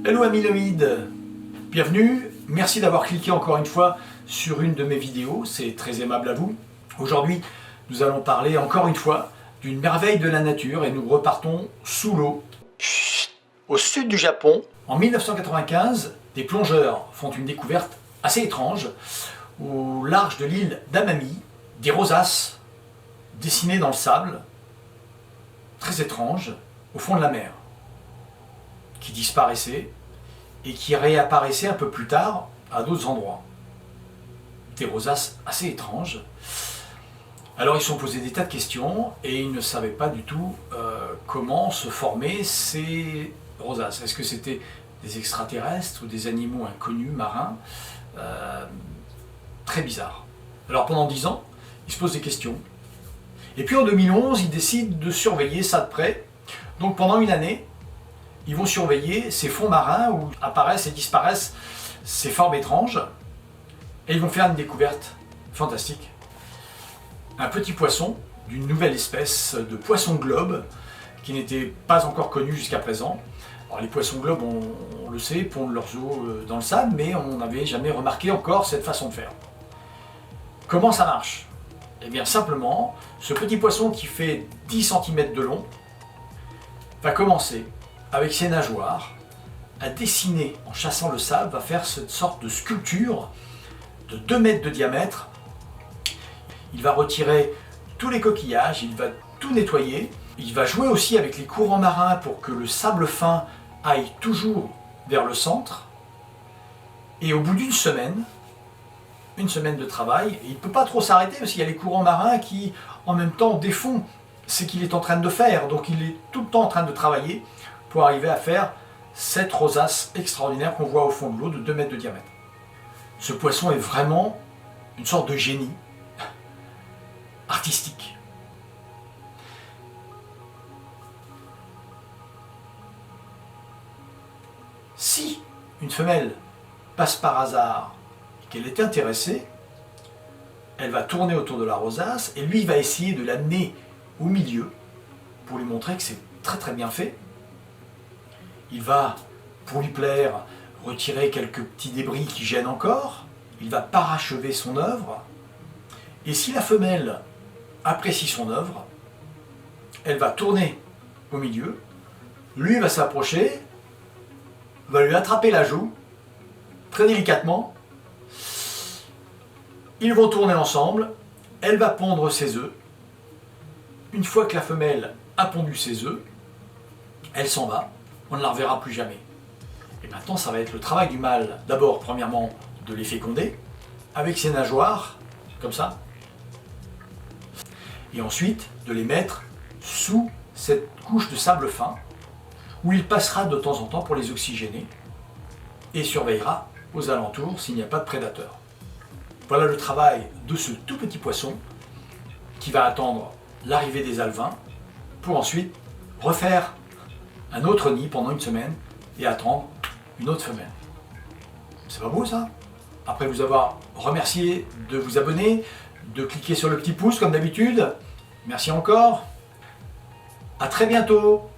Hello amyloïdes, bienvenue, merci d'avoir cliqué encore une fois sur une de mes vidéos, c'est très aimable à vous. Aujourd'hui, nous allons parler encore une fois d'une merveille de la nature et nous repartons sous l'eau. Au sud du Japon, en 1995, des plongeurs font une découverte assez étrange. Au large de l'île d'Amami, des rosaces dessinées dans le sable, très étranges, au fond de la mer, qui disparaissaient et qui réapparaissaient un peu plus tard à d'autres endroits. Des rosaces assez étranges. Alors ils se sont posés des tas de questions et ils ne savaient pas du tout comment se formaient ces rosaces. Est-ce que c'était des extraterrestres ou des animaux inconnus, marins très bizarre. Alors pendant 10 ans, ils se posent des questions. Et puis en 2011, ils décident de surveiller ça de près. Donc pendant une année, ils vont surveiller ces fonds marins où apparaissent et disparaissent ces formes étranges. Et ils vont faire une découverte fantastique. Un petit poisson d'une nouvelle espèce de poisson globe qui n'était pas encore connu jusqu'à présent. Alors les poissons globes, on le sait, pondent leurs œufs dans le sable, mais on n'avait jamais remarqué encore cette façon de faire. Comment ça marche? Eh bien simplement, ce petit poisson qui fait 10 cm de long va commencer avec ses nageoires à dessiner, en chassant le sable, va faire cette sorte de sculpture de 2 mètres de diamètre. Il va retirer tous les coquillages, il va tout nettoyer. Il va jouer aussi avec les courants marins pour que le sable fin aille toujours vers le centre. Et au bout d'une semaine de travail, il ne peut pas trop s'arrêter parce qu'il y a les courants marins qui en même temps défont ce qu'il est en train de faire. Donc il est tout le temps en train de travailler pour arriver à faire cette rosace extraordinaire qu'on voit au fond de l'eau de 2 mètres de diamètre. Ce poisson est vraiment une sorte de génie artistique. Si une femelle passe par hasard et qu'elle est intéressée, elle va tourner autour de la rosace et lui va essayer de l'amener au milieu pour lui montrer que c'est très très bien fait. Il va, pour lui plaire, retirer quelques petits débris qui gênent encore. Il va parachever son œuvre. Et si la femelle apprécie son œuvre, elle va tourner au milieu, lui va s'approcher, va lui attraper la joue, très délicatement. Ils vont tourner ensemble, elle va pondre ses œufs. Une fois que la femelle a pondu ses œufs, elle s'en va, on ne la reverra plus jamais. Et maintenant, ça va être le travail du mâle, d'abord, premièrement, de les féconder, avec ses nageoires, comme ça, et ensuite de les mettre sous cette couche de sable fin, où il passera de temps en temps pour les oxygéner, et surveillera aux alentours s'il n'y a pas de prédateurs. Voilà le travail de ce tout petit poisson, qui va attendre l'arrivée des alevins, pour ensuite refaire un autre nid pendant une semaine, et attendre une autre femelle. C'est pas beau ça? Après vous avoir remercié de vous abonner, de cliquer sur le petit pouce comme d'habitude, merci encore, à très bientôt.